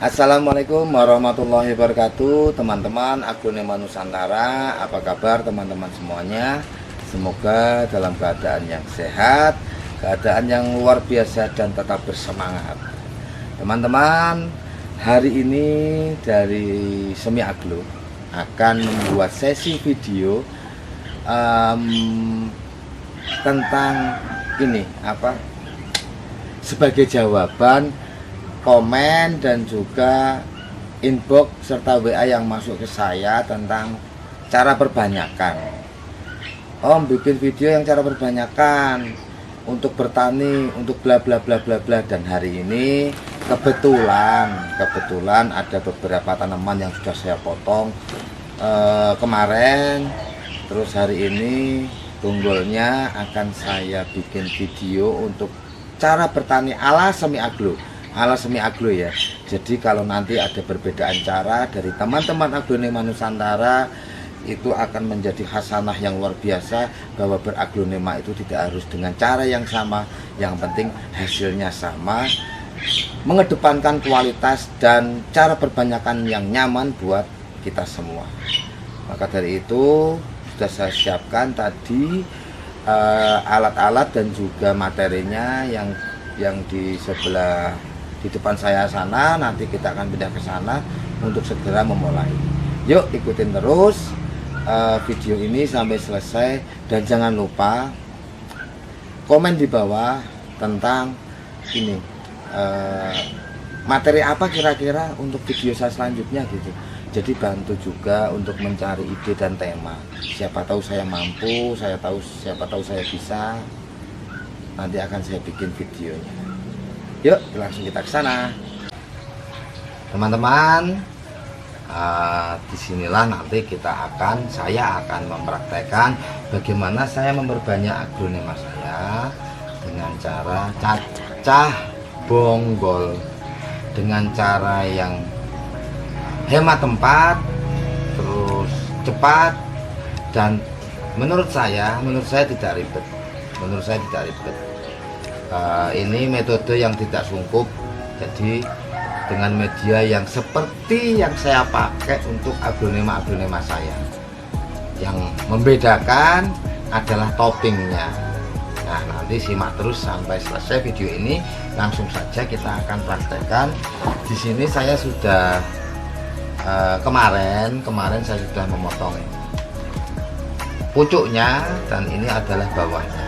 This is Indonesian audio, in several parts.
Assalamualaikum warahmatullahi wabarakatuh, teman-teman Agronema Nusantara. Apa kabar teman-teman semuanya? Semoga dalam keadaan yang sehat, keadaan yang luar biasa dan tetap bersemangat. Teman-teman, hari ini dari Semi Aglo akan membuat sesi video tentang ini sebagai jawaban komen dan juga inbox serta WA yang masuk ke saya tentang cara perbanyakan. Om bikin video yang cara perbanyakan untuk bertani, untuk bla bla bla bla bla. Dan hari ini kebetulan ada beberapa tanaman yang sudah saya potong kemarin. Terus hari ini tunggulnya akan saya bikin video untuk cara bertani ala Semi Aglo. Ya. Jadi kalau nanti ada perbedaan cara dari teman-teman Agronema Nusantara, itu akan menjadi hasanah yang luar biasa, bahwa beraglonema itu tidak harus dengan cara yang sama, yang penting hasilnya sama, mengedepankan kualitas dan cara perbanyakan yang nyaman buat kita semua. Maka dari itu sudah saya siapkan tadi alat-alat dan juga materinya yang di sebelah di depan saya sana. Nanti kita akan pindah ke sana untuk segera memulai. Yuk ikutin terus video ini sampai selesai, dan jangan lupa komen di bawah tentang ini materi apa kira-kira untuk video saya selanjutnya gitu. Jadi bantu juga untuk mencari ide dan tema. Siapa tahu saya mampu, siapa tahu saya bisa. Nanti akan saya bikin videonya. Yuk langsung kita ke sana, teman-teman. Disinilah nanti saya akan mempraktekkan bagaimana saya memperbanyak aglonema saya dengan cara cacah bonggol, dengan cara yang hemat tempat, terus cepat, dan menurut saya tidak ribet. Ini metode yang tidak sunggup. Jadi dengan media yang seperti yang saya pakai untuk aglonema saya, yang membedakan adalah toppingnya. Nah, nanti simak terus sampai selesai video ini. Langsung saja kita akan praktekkan. Di sini saya sudah kemarin saya sudah memotong pucuknya, dan ini adalah bawahnya.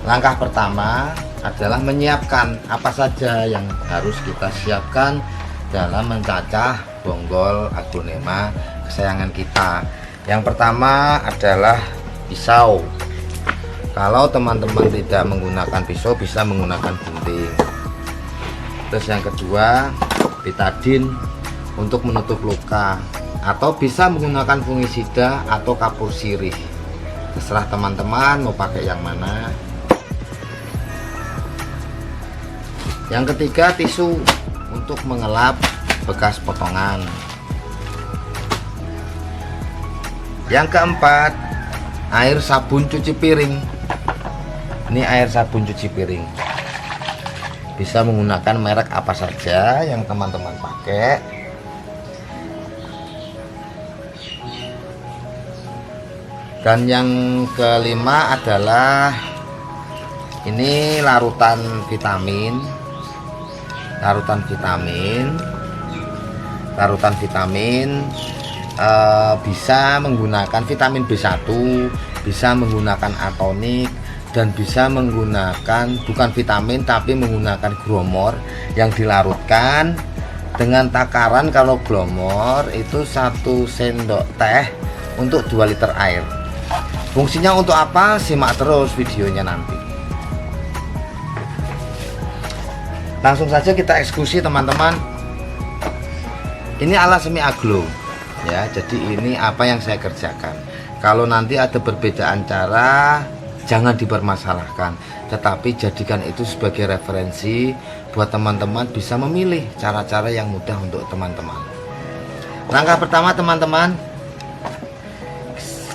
Langkah pertama adalah menyiapkan apa saja yang harus kita siapkan dalam mencacah bonggol aglonema kesayangan kita. Yang pertama adalah pisau. Kalau teman-teman tidak menggunakan pisau, bisa menggunakan gunting. Terus yang kedua, betadin untuk menutup luka, atau bisa menggunakan fungisida atau kapur sirih. Terserah teman-teman mau pakai yang mana. Yang ketiga, tisu untuk mengelap bekas potongan. Yang keempat, air sabun cuci piring. Ini air sabun cuci piring. Bisa menggunakan merek apa saja yang teman-teman pakai. Dan yang kelima adalah ini larutan vitamin. Bisa menggunakan vitamin B1, bisa menggunakan atonik, dan bisa menggunakan bukan vitamin tapi menggunakan gromor yang dilarutkan dengan takaran. Kalau gromor itu 1 sendok teh untuk 2 liter air. Fungsinya untuk apa? Simak terus videonya nanti. Langsung saja kita eksekusi, teman-teman. Ini ala Semi Aglo ya. Jadi ini apa yang saya kerjakan. Kalau nanti ada perbedaan cara, jangan dipermasalahkan, tetapi jadikan itu sebagai referensi buat teman-teman bisa memilih cara-cara yang mudah untuk teman-teman. Langkah pertama, teman-teman,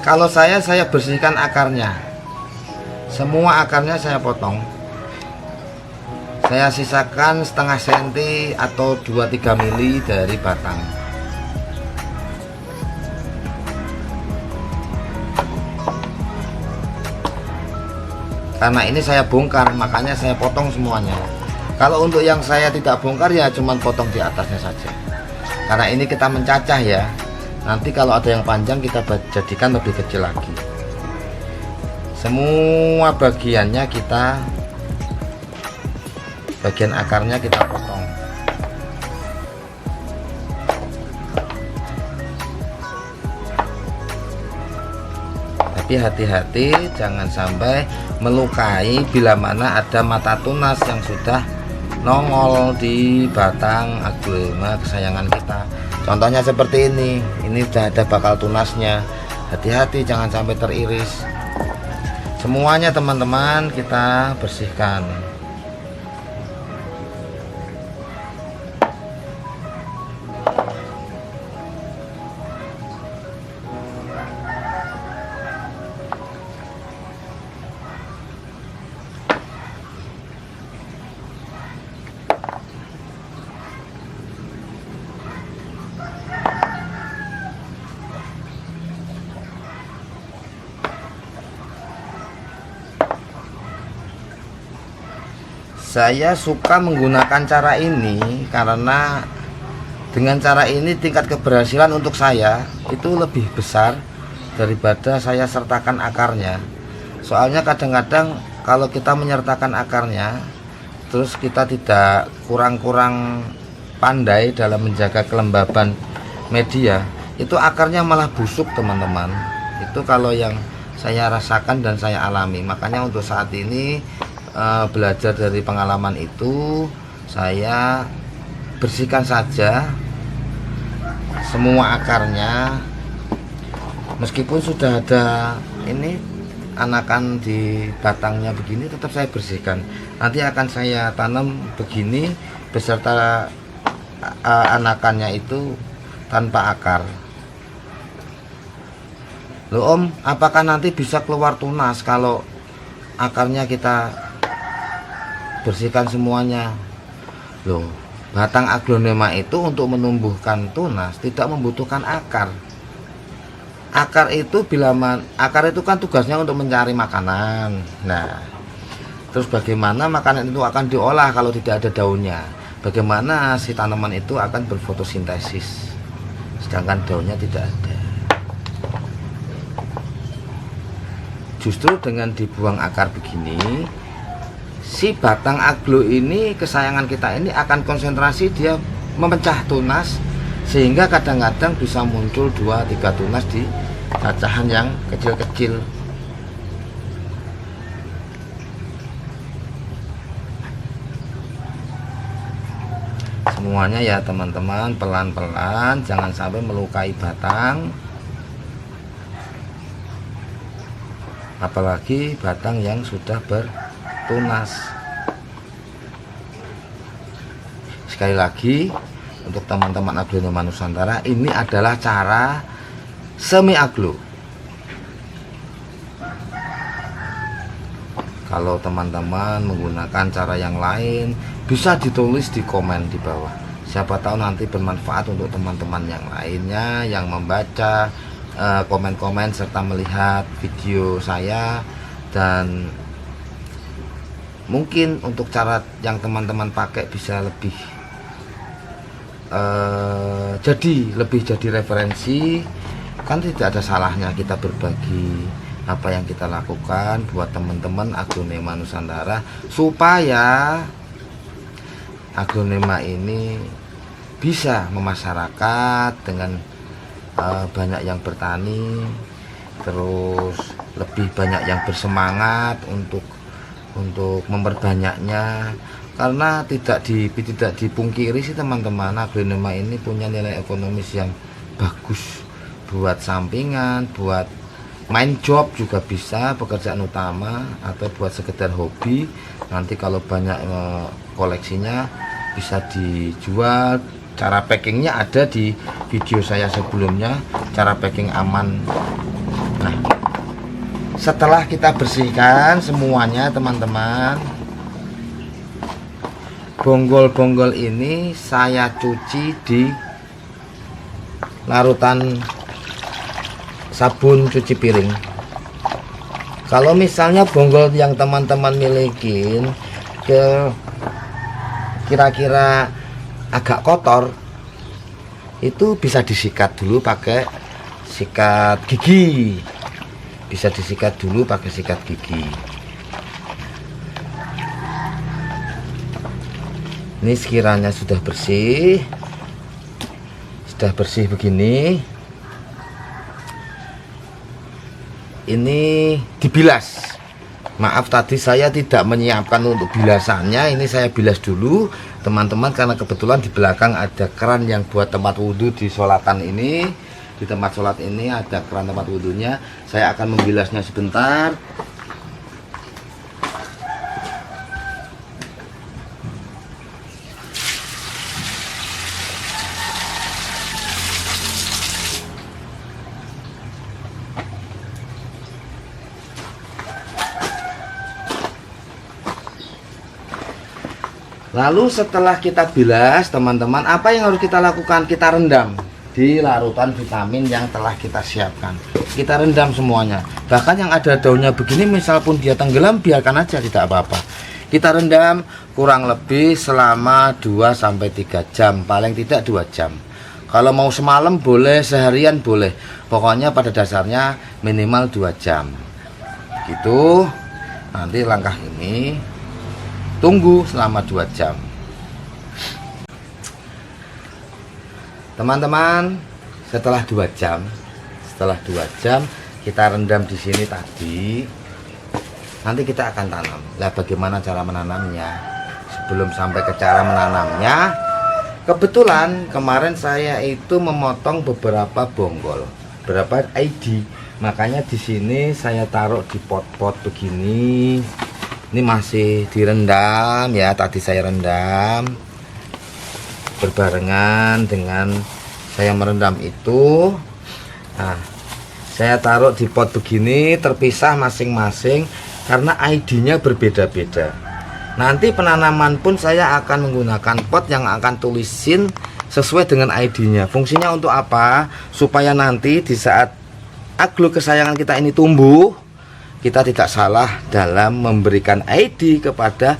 kalau saya bersihkan akarnya. Semua akarnya saya potong. Saya sisakan setengah senti atau 2-3 mili dari batang. Karena ini saya bongkar, makanya saya potong semuanya. Kalau untuk yang saya tidak bongkar ya cuman potong di atasnya saja. Karena ini kita mencacah ya. Nanti kalau ada yang panjang kita jadikan lebih kecil lagi. Semua bagiannya bagian akarnya kita potong. Tapi hati-hati jangan sampai melukai bila mana ada mata tunas yang sudah nongol di batang aglonema kesayangan kita. Contohnya seperti ini sudah ada bakal tunasnya. Hati-hati jangan sampai teriris. Semuanya teman-teman kita bersihkan. Saya suka menggunakan cara ini karena dengan cara ini tingkat keberhasilan untuk saya itu lebih besar daripada saya sertakan akarnya. Soalnya kadang-kadang kalau kita menyertakan akarnya terus kita tidak kurang pandai dalam menjaga kelembaban media, itu akarnya malah busuk teman-teman. Itu kalau yang saya rasakan dan saya alami. Makanya untuk saat ini belajar dari pengalaman itu, saya bersihkan saja semua akarnya. Meskipun sudah ada ini anakan di batangnya begini, tetap saya bersihkan. Nanti akan saya tanam begini beserta anakannya itu tanpa akar. Loh Om, apakah nanti bisa keluar tunas kalau akarnya kita bersihkan semuanya? Loh, batang aglonema itu untuk menumbuhkan tunas tidak membutuhkan akar. Akar itu akar itu kan tugasnya untuk mencari makanan. Nah, terus bagaimana makanan itu akan diolah kalau tidak ada daunnya? Bagaimana si tanaman itu akan berfotosintesis sedangkan daunnya tidak ada? Justru dengan dibuang akar begini, si batang aglo ini kesayangan kita ini akan konsentrasi, dia memecah tunas sehingga kadang-kadang bisa muncul 2-3 tunas di cacahan yang kecil-kecil. Semuanya ya teman-teman, pelan-pelan, jangan sampai melukai batang, apalagi batang yang sudah bertunas. Sekali lagi untuk teman-teman aglonema Nusantara, ini adalah cara semi aglo. Kalau teman-teman menggunakan cara yang lain, bisa ditulis di komen di bawah. Siapa tahu nanti bermanfaat untuk teman-teman yang lainnya yang membaca komen-komen serta melihat video saya, dan mungkin untuk cara yang teman-teman pakai bisa lebih jadi referensi. Kan tidak ada salahnya kita berbagi apa yang kita lakukan buat teman-teman aglonema Nusantara, supaya aglonema ini bisa memasyarakat dengan banyak yang bertani, terus lebih banyak yang bersemangat untuk memperbanyaknya. Karena tidak dipungkiri sih teman-teman, aglonema ini punya nilai ekonomis yang bagus buat sampingan, buat main job juga bisa, pekerjaan utama, atau buat sekedar hobi. Nanti kalau banyak koleksinya bisa dijual. Cara packingnya ada di video saya sebelumnya, cara packing aman. Nah, setelah kita bersihkan semuanya teman-teman, bonggol-bonggol ini saya cuci di larutan sabun cuci piring. Kalau misalnya bonggol yang teman-teman milikin kira-kira agak kotor, itu bisa disikat dulu pakai sikat gigi. Bisa disikat dulu pakai sikat gigi. Ini sekiranya sudah bersih begini, ini dibilas. Maaf tadi saya tidak menyiapkan untuk bilasannya, ini saya bilas dulu teman-teman, karena kebetulan di belakang ada keran yang buat tempat wudhu di sholatan ini. Di tempat sholat ini ada keran tempat wudhunya. Saya akan membilasnya sebentar. Lalu setelah kita bilas teman-teman, apa yang harus kita lakukan? Kita rendam di larutan vitamin yang telah kita siapkan. Kita rendam semuanya. Bahkan yang ada daunnya begini, misal pun dia tenggelam, biarkan aja, tidak apa-apa. Kita rendam kurang lebih selama 2-3 jam, paling tidak 2 jam. Kalau mau semalam boleh, seharian boleh. Pokoknya pada dasarnya minimal 2 jam. Gitu. Nanti langkah ini tunggu selama 2 jam. Teman-teman, setelah 2 jam kita rendam di sini tadi. Nanti kita akan tanam. Lah bagaimana cara menanamnya? Sebelum sampai ke cara menanamnya, kebetulan kemarin saya itu memotong beberapa bonggol, beberapa ID. Makanya di sini saya taruh di pot-pot begini. Ini masih direndam ya, tadi saya rendam berbarengan dengan saya merendam itu. Nah, saya taruh di pot begini, terpisah masing-masing karena ID-nya berbeda-beda. Nanti penanaman pun saya akan menggunakan pot yang akan tulisin sesuai dengan ID-nya. Fungsinya untuk apa? Supaya nanti di saat aglo kesayangan kita ini tumbuh, kita tidak salah dalam memberikan ID kepada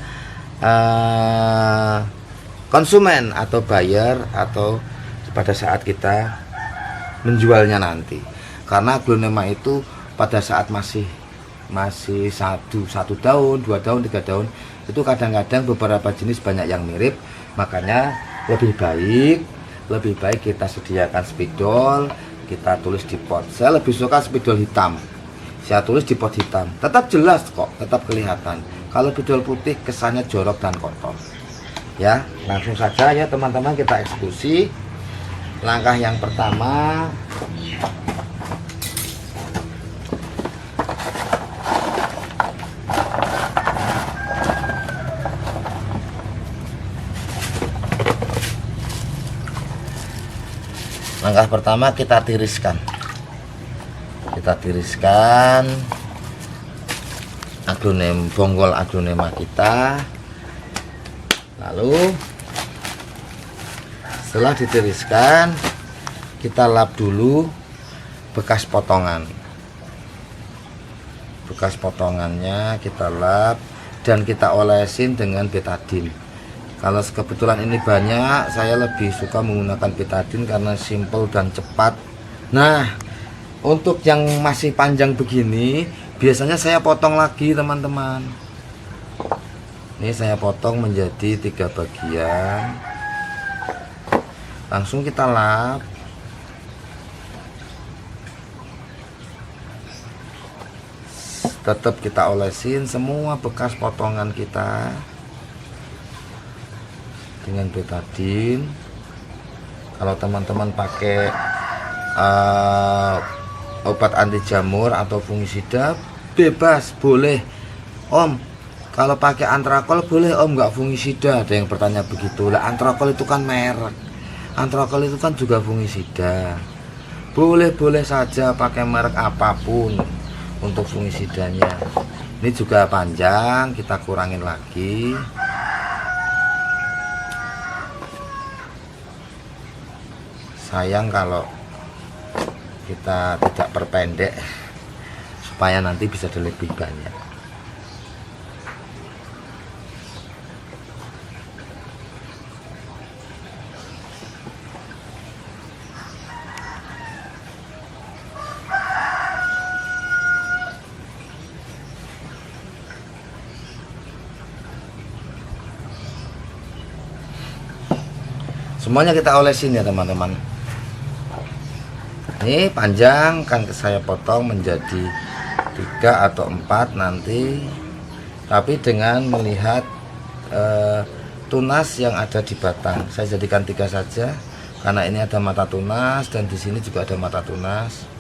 konsumen atau buyer, atau pada saat kita menjualnya nanti. Karena aglonema itu pada saat masih satu daun, 2 daun, 3 daun, itu kadang-kadang beberapa jenis banyak yang mirip. Makanya lebih baik kita sediakan spidol, kita tulis di pot. Saya lebih suka spidol hitam. Saya tulis di pot hitam, tetap jelas kok, tetap kelihatan. Kalau spidol putih kesannya jorok dan kotor. Ya, langsung saja ya teman-teman, kita eksekusi. Langkah yang pertama, kita tiriskan. Bonggol aglonema kita. Lalu setelah ditiriskan, kita lap dulu bekas potongannya kita lap dan kita olesin dengan betadine. Kalau kebetulan ini banyak, saya lebih suka menggunakan betadine karena simple dan cepat. Nah, untuk yang masih panjang begini, biasanya saya potong lagi teman-teman. Ini saya potong menjadi 3 bagian. Langsung kita lap. Tetap kita olesin semua bekas potongan kita dengan betadine. Kalau teman-teman pakai obat anti jamur atau fungisida, bebas, boleh Om. Kalau pakai antrakol boleh Om, nggak fungisida. Ada yang bertanya begitu. Lah antrakol itu kan merek, antrakol itu kan juga fungisida. Boleh saja pakai merek apapun untuk fungisidanya. Ini juga panjang, kita kurangin lagi. sayang kalau kita tidak perpendek supaya nanti bisa lebih banyak. Semuanya kita olesin ya teman-teman. Ini panjang kan saya potong menjadi 3 atau 4 nanti, tapi dengan melihat tunas yang ada di batang. Saya jadikan 3 saja karena ini ada mata tunas dan di sini juga ada mata tunas.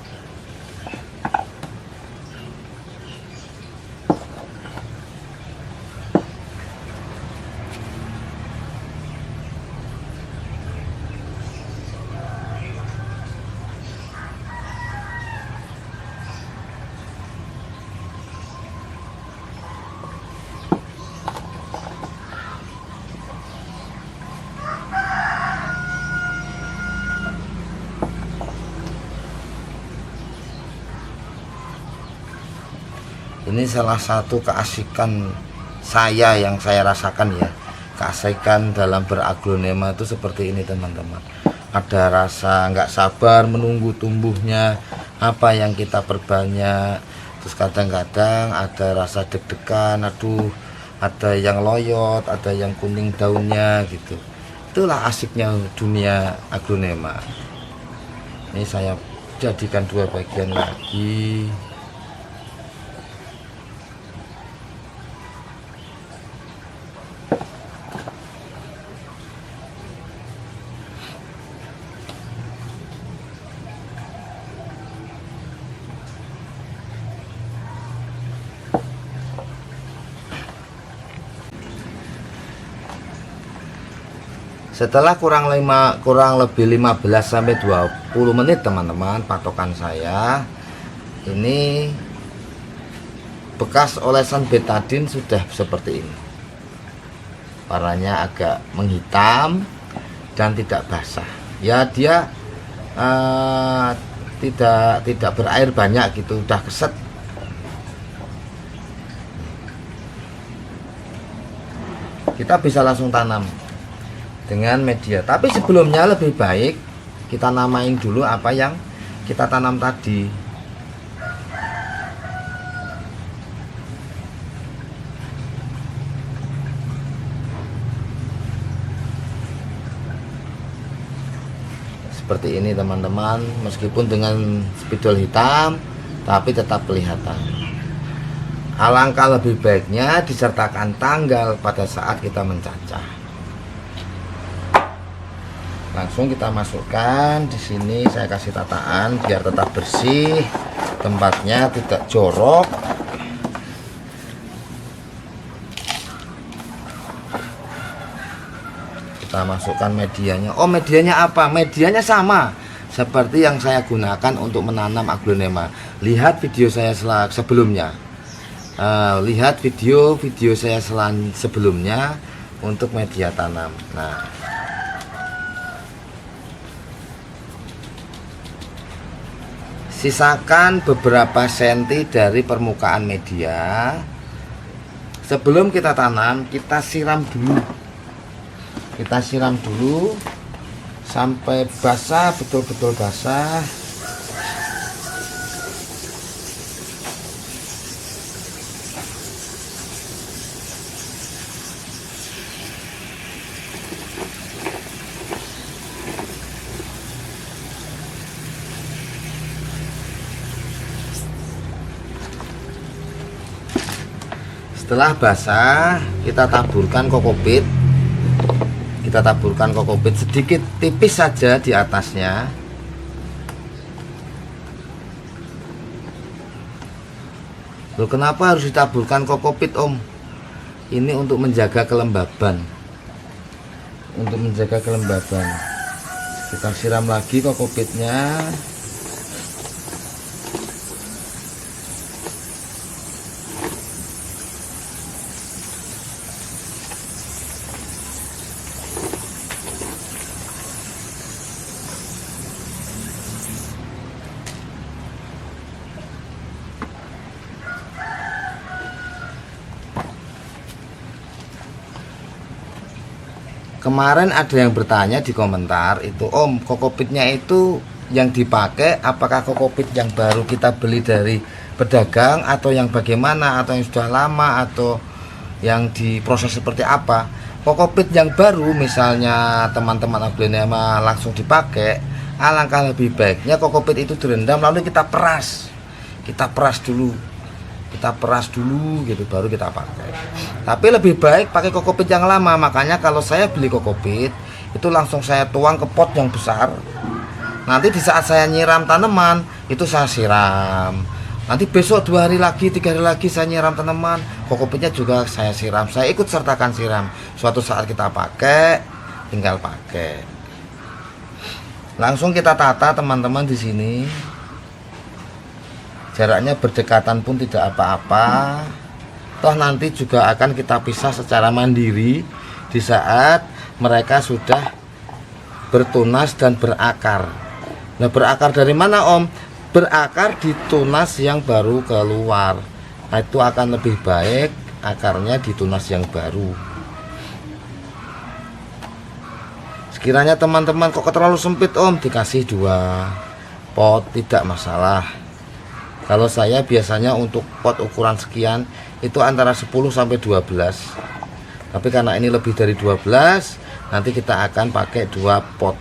Ini salah satu keasikan saya yang saya rasakan ya. Keasikan dalam beraglonema itu seperti ini teman-teman. Ada rasa nggak sabar menunggu tumbuhnya apa yang kita perbanyak. Terus kadang-kadang ada rasa deg-degan, aduh ada yang loyot, ada yang kuning daunnya gitu. Itulah asiknya dunia aglonema. Ini saya jadikan 2 bagian lagi. Setelah kurang lebih 15 sampai 20 menit teman-teman, patokan saya ini bekas olesan betadin sudah seperti ini. Warnanya agak menghitam dan tidak basah. Ya dia tidak berair banyak gitu, udah keset. Kita bisa langsung tanam dengan media, tapi sebelumnya lebih baik kita namain dulu apa yang kita tanam tadi. Seperti ini teman-teman, meskipun dengan spidol hitam tapi tetap kelihatan. Alangkah lebih baiknya disertakan tanggal pada saat kita mencacah. Langsung kita masukkan di sini, saya kasih tataan biar tetap bersih, tempatnya tidak jorok. Kita masukkan medianya. Oh, medianya apa? Medianya sama seperti yang saya gunakan untuk menanam aglonema. Lihat video saya sebelumnya. Lihat video saya sebelumnya untuk media tanam. Nah, sisakan beberapa senti dari permukaan media. Sebelum kita tanam, kita siram dulu. Kita siram dulu sampai basah, betul-betul basah. Setelah basah, kita taburkan kokopit. Kita taburkan kokopit sedikit, tipis saja di atasnya. Loh, kenapa harus ditaburkan kokopit, Om? Ini untuk menjaga kelembaban. Untuk menjaga kelembaban. Kita siram lagi kokopitnya. kemarin ada yang bertanya di komentar itu, Om, kokopitnya itu yang dipakai apakah kokopit yang baru kita beli dari pedagang atau yang bagaimana, atau yang sudah lama, atau yang diproses seperti apa. Kokopit yang baru misalnya teman-teman aglonema langsung dipakai, alangkah lebih baiknya kokopit itu direndam lalu kita peras dulu gitu baru kita pakai. Tapi lebih baik pakai kokopit yang lama. Makanya kalau saya beli kokopit itu langsung saya tuang ke pot yang besar. Nanti di saat saya nyiram tanaman itu saya siram. Nanti besok 2 hari lagi, 3 hari lagi saya nyiram tanaman, kokopitnya juga saya siram. Saya ikut sertakan siram. Suatu saat kita pakai, tinggal pakai. Langsung kita tata teman-teman di sini. Jaraknya berdekatan pun tidak apa-apa. Toh nanti juga akan kita pisah secara mandiri di saat mereka sudah bertunas dan berakar. Nah, berakar dari mana, Om? Berakar di tunas yang baru keluar. Nah, itu akan lebih baik akarnya di tunas yang baru. Sekiranya teman-teman kok terlalu sempit, Om, dikasih 2 pot tidak masalah. Kalau saya biasanya untuk pot ukuran sekian itu antara 10 sampai 12. Tapi karena ini lebih dari 12, nanti kita akan pakai 2 pot.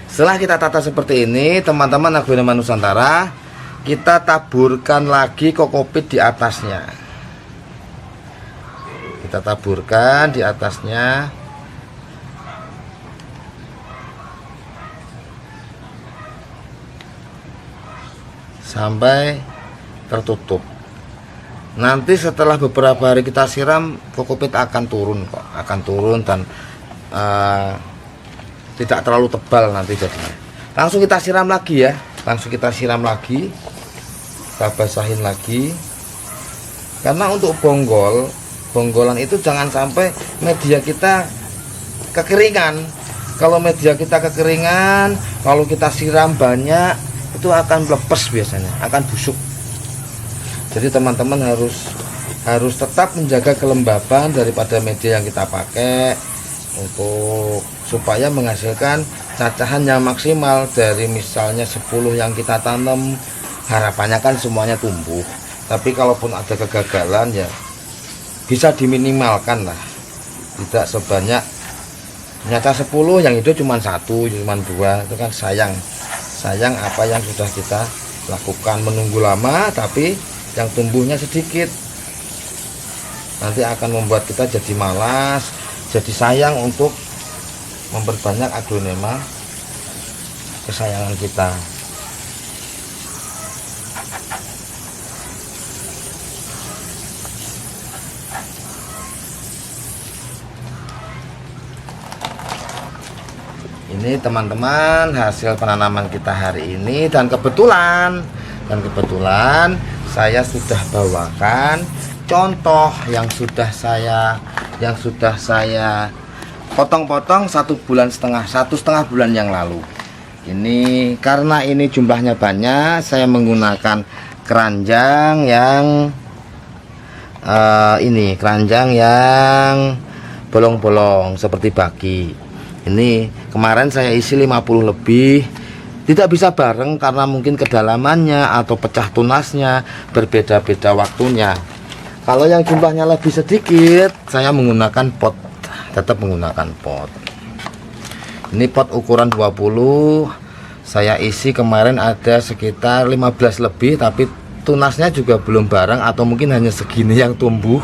Setelah kita tata seperti ini, teman-teman aglonema Nusantara, kita taburkan lagi kokopit di atasnya. Kita taburkan di atasnya. Sampai tertutup. Nanti setelah beberapa hari kita siram, kokopit akan turun kok, akan turun dan tidak terlalu tebal nanti jadinya. Langsung kita siram lagi ya, langsung kita siram lagi, kita basahin lagi. Karena untuk bonggolan itu jangan sampai media kita kekeringan. Kalau media kita kekeringan, kalau kita siram banyak, itu akan lepas biasanya, akan busuk. Jadi teman-teman harus tetap menjaga kelembaban daripada media yang kita pakai untuk supaya menghasilkan cacahan yang maksimal. Dari misalnya 10 yang kita tanam, harapannya kan semuanya tumbuh. Tapi kalaupun ada kegagalan ya bisa diminimalkan lah. Tidak sebanyak nyata 10 yang itu cuma 1, cuma 2, itu kan sayang apa yang sudah kita lakukan, menunggu lama tapi yang tumbuhnya sedikit, nanti akan membuat kita jadi malas, jadi sayang untuk memperbanyak aglonema kesayangan kita. Ini teman-teman hasil penanaman kita hari ini, dan kebetulan saya sudah bawakan contoh yang sudah saya potong-potong 1,5 bulan yang lalu. Ini karena ini jumlahnya banyak, saya menggunakan keranjang yang keranjang yang bolong-bolong seperti baki. Ini kemarin saya isi 50 lebih, tidak bisa bareng karena mungkin kedalamannya atau pecah tunasnya berbeda-beda waktunya. Kalau yang jumlahnya lebih sedikit, saya menggunakan pot, tetap menggunakan pot. Ini pot ukuran 20, saya isi kemarin ada sekitar 15 lebih, tapi tunasnya juga belum bareng atau mungkin hanya segini yang tumbuh.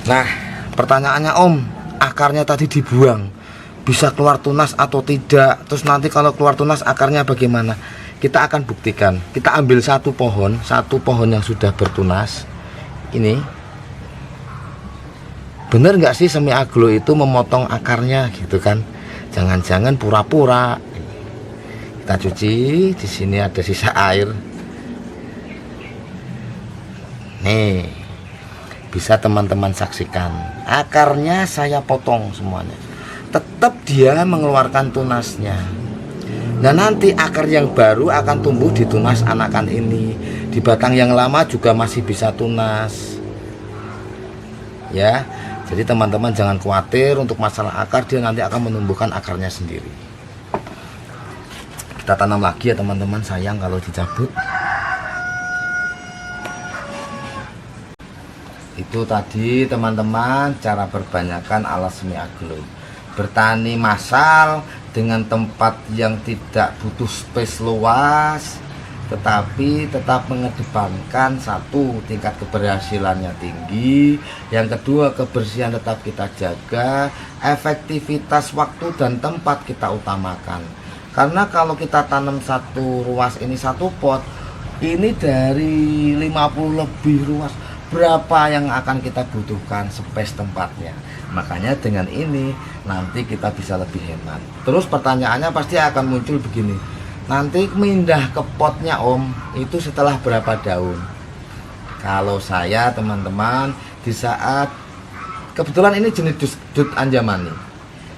Nah, pertanyaannya, Om, akarnya tadi dibuang, bisa keluar tunas atau tidak? Terus nanti kalau keluar tunas akarnya bagaimana? Kita akan buktikan. Kita ambil satu pohon yang sudah bertunas. Ini bener nggak sih semi aglo itu memotong akarnya gitu kan? Jangan-jangan pura-pura. Kita cuci. Di sini ada sisa air. Nih, bisa teman-teman saksikan, akarnya saya potong semuanya, tetap dia mengeluarkan tunasnya. Nah, nanti akar yang baru akan tumbuh di tunas anakan ini. Di batang yang lama juga masih bisa tunas. ya. Jadi teman-teman jangan khawatir untuk masalah akar, dia nanti akan menumbuhkan akarnya sendiri. Kita tanam lagi ya teman-teman, sayang kalau dicabut. Itu tadi teman-teman cara perbanyakan alas semi aglo. Bertani massal dengan tempat yang tidak butuh space luas, tetapi tetap mengedepankan satu, tingkat keberhasilannya tinggi, yang kedua kebersihan tetap kita jaga, efektivitas waktu dan tempat kita utamakan. Karena kalau kita tanam satu ruas ini satu pot, ini dari 50 lebih ruas, berapa yang akan kita butuhkan space tempatnya. Makanya dengan ini nanti kita bisa lebih hemat. Terus pertanyaannya pasti akan muncul begini, nanti mindah ke potnya Om, itu setelah berapa daun? Kalau saya teman-teman, di saat kebetulan ini jenis dut anjamani.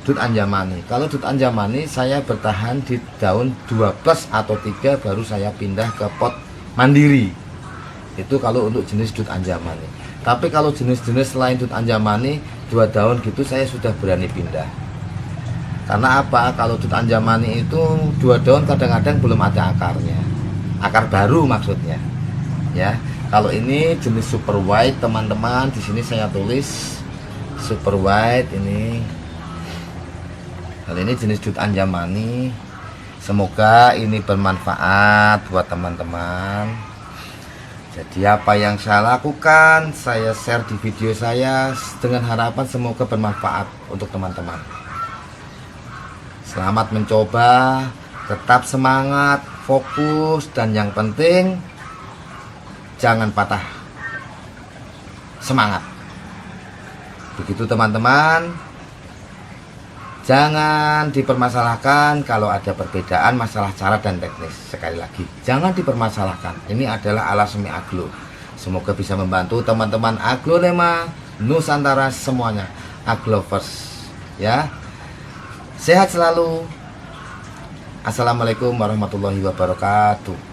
Dut anjamani. Kalau dut anjamani saya bertahan di daun 12 atau 3 baru saya pindah ke pot mandiri. Itu kalau untuk jenis dut anjamani. Tapi kalau jenis-jenis lain dut anjamani 2 daun gitu saya sudah berani pindah. Karena apa? Kalau dut anjamani itu 2 daun kadang-kadang belum ada akarnya, akar baru maksudnya. Ya, kalau ini jenis super white teman-teman, di sini saya tulis super white ini. Kalau ini jenis dut anjamani. Semoga ini bermanfaat buat teman-teman. Jadi apa yang saya lakukan, saya share di video saya dengan harapan semoga bermanfaat untuk teman-teman. Selamat mencoba, tetap semangat, fokus, dan yang penting jangan patah semangat. Begitu teman-teman. Jangan dipermasalahkan kalau ada perbedaan masalah cara dan teknis. Sekali lagi, jangan dipermasalahkan. Ini adalah alas semi aglo. Semoga bisa membantu teman-teman aglonema Nusantara semuanya, aglovers ya. Sehat selalu. Assalamualaikum warahmatullahi wabarakatuh.